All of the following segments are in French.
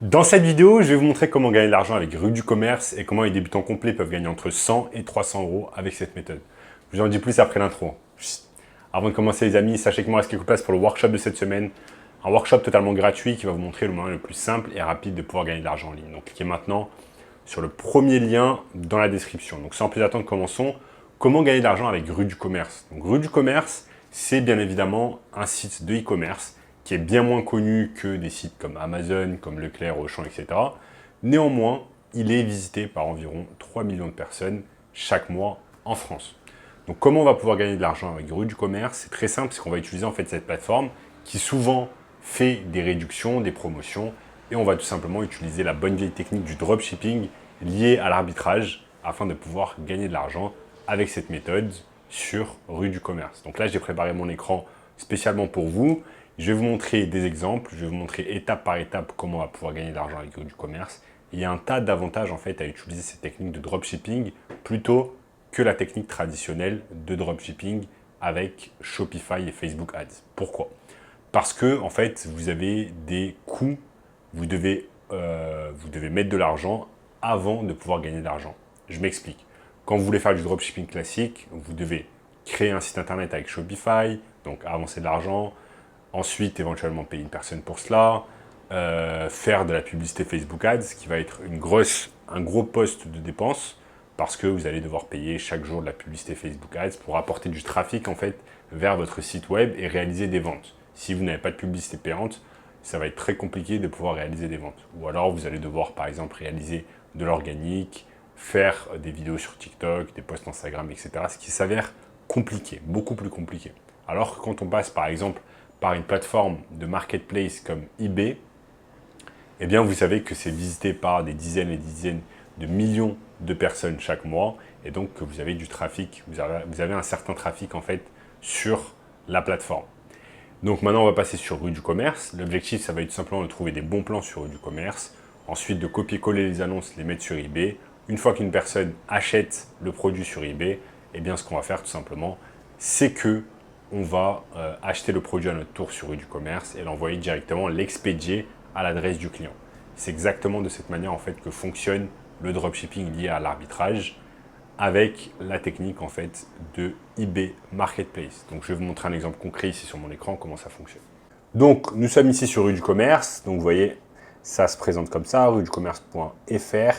Dans cette vidéo, je vais vous montrer comment gagner de l'argent avec Rue du Commerce et comment les débutants complets peuvent gagner entre 100 et 300 euros avec cette méthode. Je vous en dis plus après l'intro. Avant de commencer les amis, sachez qu'il me reste quelques places pour le workshop de cette semaine. Un workshop totalement gratuit qui va vous montrer le moyen le plus simple et rapide de pouvoir gagner de l'argent en ligne. Donc cliquez maintenant sur le premier lien dans la description. Donc sans plus attendre, commençons. Comment gagner de l'argent avec Rue du Commerce? Donc Rue du Commerce, c'est bien évidemment un site de e-commerce qui est bien moins connu que des sites comme Amazon, comme Leclerc, Auchan, etc. Néanmoins, il est visité par environ 3 millions de personnes chaque mois en France. Donc comment on va pouvoir gagner de l'argent avec Rue du Commerce? C'est très simple, c'est qu'on va utiliser en fait cette plateforme qui souvent fait des réductions, des promotions, et on va tout simplement utiliser la bonne vieille technique du dropshipping liée à l'arbitrage afin de pouvoir gagner de l'argent avec cette méthode sur Rue du Commerce. Donc là, j'ai préparé mon écran spécialement pour vous. Je vais vous montrer des exemples, je vais vous montrer étape par étape comment on va pouvoir gagner de l'argent avec Rue du Commerce. Il y a un tas d'avantages en fait à utiliser cette technique de dropshipping plutôt que la technique traditionnelle de dropshipping avec Shopify et Facebook Ads. Pourquoi? Parce que en fait, vous avez des coûts, vous devez mettre de l'argent avant de pouvoir gagner de l'argent. Je m'explique. Quand vous voulez faire du dropshipping classique, vous devez créer un site internet avec Shopify, donc avancer de l'argent, ensuite éventuellement payer une personne pour cela, faire de la publicité Facebook Ads, qui va être un gros poste de dépenses, parce que vous allez devoir payer chaque jour de la publicité Facebook Ads pour apporter du trafic en fait vers votre site web et réaliser des ventes. Si vous n'avez pas de publicité payante, ça va être très compliqué de pouvoir réaliser des ventes. Ou alors vous allez devoir par exemple réaliser de l'organique, faire des vidéos sur TikTok, des posts Instagram, etc. Ce qui s'avère compliqué, beaucoup plus compliqué. Alors que quand on passe par exemple par une plateforme de marketplace comme eBay, eh bien vous savez que c'est visité par des dizaines et des dizaines de millions de personnes chaque mois, et donc que vous avez du trafic, vous avez un certain trafic en fait sur la plateforme. Donc maintenant on va passer sur Rue du Commerce. L'objectif ça va être tout simplement de trouver des bons plans sur Rue du Commerce, ensuite de copier-coller les annonces, les mettre sur eBay. Une fois qu'une personne achète le produit sur eBay, eh bien ce qu'on va faire tout simplement, c'est que on va acheter le produit à notre tour sur Rue du Commerce et l'envoyer directement, l'expédier à l'adresse du client. C'est exactement de cette manière en fait que fonctionne le dropshipping lié à l'arbitrage avec la technique en fait de eBay Marketplace. Donc je vais vous montrer un exemple concret ici sur mon écran comment ça fonctionne. Donc nous sommes ici sur Rue du Commerce. Donc vous voyez, ça se présente comme ça, rueducommerce.fr.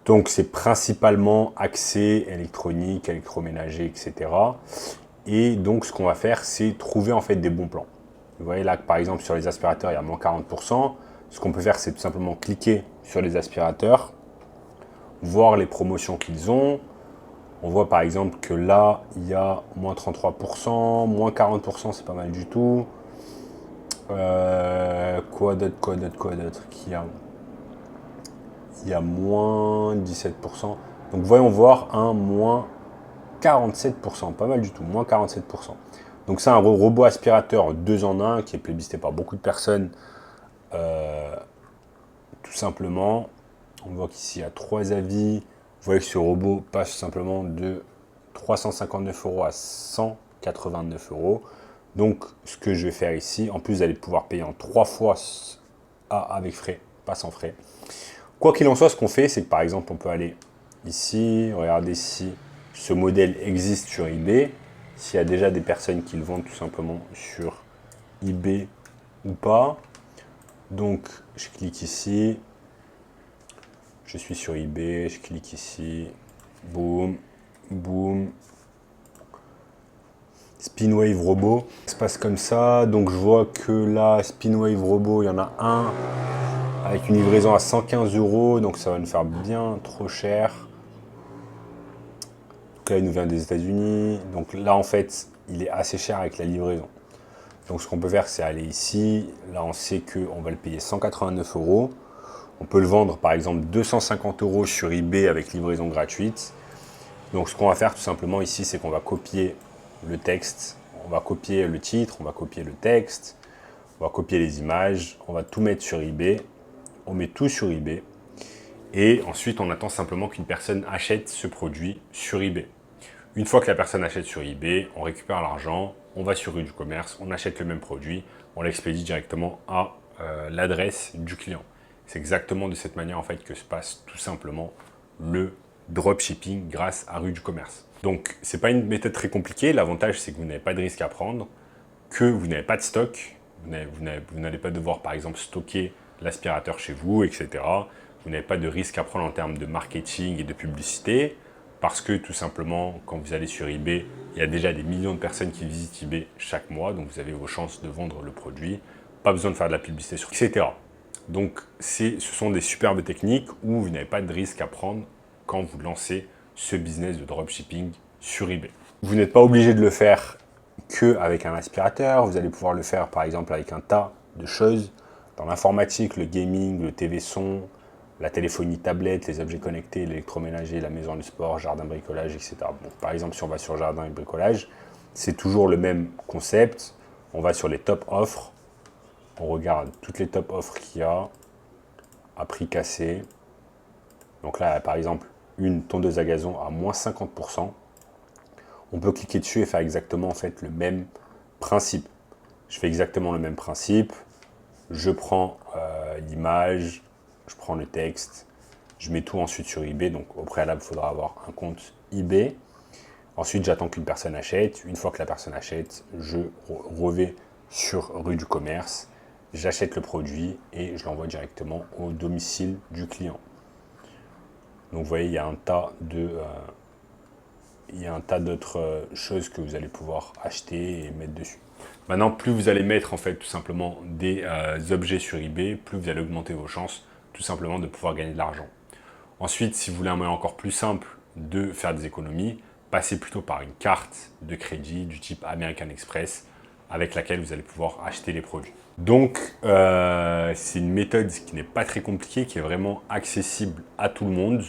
Donc c'est principalement accès électronique, électroménager, etc. Et donc, ce qu'on va faire, c'est trouver en fait des bons plans. Vous voyez là, par exemple, sur les aspirateurs, il y a moins 40%. Ce qu'on peut faire, c'est tout simplement cliquer sur les aspirateurs, voir les promotions qu'ils ont. On voit par exemple que là, il y a moins 33%, moins 40%, c'est pas mal du tout. Quoi d'autre qu'il y a? Il y a moins 17%. Donc, voyons voir un moins 47%, pas mal du tout, moins 47%. Donc c'est un robot aspirateur 2 en 1 qui est plébiscité par beaucoup de personnes, tout simplement. On voit qu'ici il y a 3 avis. Vous voyez que ce robot passe simplement de 359 euros à 189 euros. Donc ce que je vais faire ici, en plus vous allez pouvoir payer en 3 fois avec frais, pas sans frais. Quoi qu'il en soit, ce qu'on fait, c'est que par exemple on peut aller ici, regardez si ce modèle existe sur eBay, s'il y a déjà des personnes qui le vendent tout simplement sur eBay ou pas. Donc je clique ici, je suis sur eBay, je clique ici, boum, boum. Spinwave Robot, ça se passe comme ça. Donc je vois que là, Spinwave Robot, il y en a un avec une livraison à 115 euros, donc ça va nous faire bien trop cher. Donc là, il nous vient des États-Unis. Donc là, en fait, il est assez cher avec la livraison. Donc ce qu'on peut faire, c'est aller ici. Là, on sait qu'on va le payer 189 euros. On peut le vendre, par exemple, 250 euros sur eBay avec livraison gratuite. Donc ce qu'on va faire tout simplement ici, c'est qu'on va copier le texte. On va copier le titre, on va copier le texte. On va copier les images. On va tout mettre sur eBay. On met tout sur eBay. Et ensuite, on attend simplement qu'une personne achète ce produit sur eBay. Une fois que la personne achète sur eBay, on récupère l'argent, on va sur Rue du Commerce, on achète le même produit, on l'expédie directement à l'adresse du client. C'est exactement de cette manière en fait que se passe tout simplement le dropshipping grâce à Rue du Commerce. Donc, ce n'est pas une méthode très compliquée. L'avantage, c'est que vous n'avez pas de risque à prendre, que vous n'avez pas de stock. Vous n'allez pas devoir, par exemple, stocker l'aspirateur chez vous, etc. Vous n'avez pas de risque à prendre en termes de marketing et de publicité, parce que tout simplement, quand vous allez sur eBay, il y a déjà des millions de personnes qui visitent eBay chaque mois, donc vous avez vos chances de vendre le produit. Pas besoin de faire de la publicité sur etc. Donc, ce sont des superbes techniques où vous n'avez pas de risque à prendre quand vous lancez ce business de dropshipping sur eBay. Vous n'êtes pas obligé de le faire qu'avec un aspirateur, vous allez pouvoir le faire par exemple avec un tas de choses dans l'informatique, le gaming, le TV son, la téléphonie tablette, les objets connectés, l'électroménager, la maison, le sport, jardin, bricolage, etc. Bon, par exemple, si on va sur jardin et bricolage, c'est toujours le même concept. On va sur les top offres, on regarde toutes les top offres qu'il y a à prix cassé. Donc là, par exemple, une tondeuse à gazon à moins 50%. On peut cliquer dessus et faire exactement en fait le même principe. Je fais exactement le même principe. Je prends l'image, je prends le texte, je mets tout ensuite sur eBay. Donc au préalable, il faudra avoir un compte eBay. Ensuite, j'attends qu'une personne achète. Une fois que la personne achète, je revais sur Rue du Commerce, j'achète le produit et je l'envoie directement au domicile du client. Donc vous voyez, il y a un tas d'autres choses que vous allez pouvoir acheter et mettre dessus. Maintenant, plus vous allez mettre en fait tout simplement des objets sur eBay, plus vous allez augmenter vos chances tout simplement de pouvoir gagner de l'argent. Ensuite, si vous voulez un moyen encore plus simple de faire des économies, passez plutôt par une carte de crédit du type American Express avec laquelle vous allez pouvoir acheter les produits. Donc, c'est une méthode qui n'est pas très compliquée, qui est vraiment accessible à tout le monde,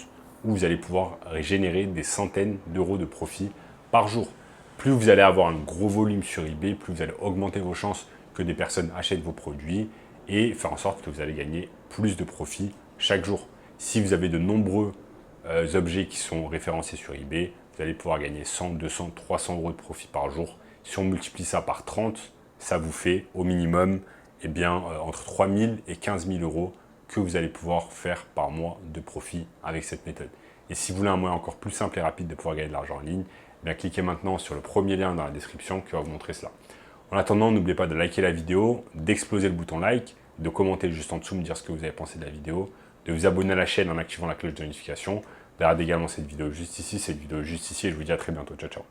où vous allez pouvoir générer des centaines d'euros de profit par jour. Plus vous allez avoir un gros volume sur eBay, plus vous allez augmenter vos chances que des personnes achètent vos produits et faire en sorte que vous allez gagner plus de profit chaque jour. Si vous avez de nombreux objets qui sont référencés sur eBay, vous allez pouvoir gagner 100, 200, 300 euros de profit par jour. Si on multiplie ça par 30, ça vous fait au minimum entre 3 000 et 15 000 euros que vous allez pouvoir faire par mois de profit avec cette méthode. Et si vous voulez un moyen encore plus simple et rapide de pouvoir gagner de l'argent en ligne, cliquez maintenant sur le premier lien dans la description qui va vous montrer cela. En attendant, n'oubliez pas de liker la vidéo, d'exploser le bouton like, de commenter juste en dessous, me dire ce que vous avez pensé de la vidéo, de vous abonner à la chaîne en activant la cloche de notification, de regarder également cette vidéo juste ici, et je vous dis à très bientôt. Ciao, ciao.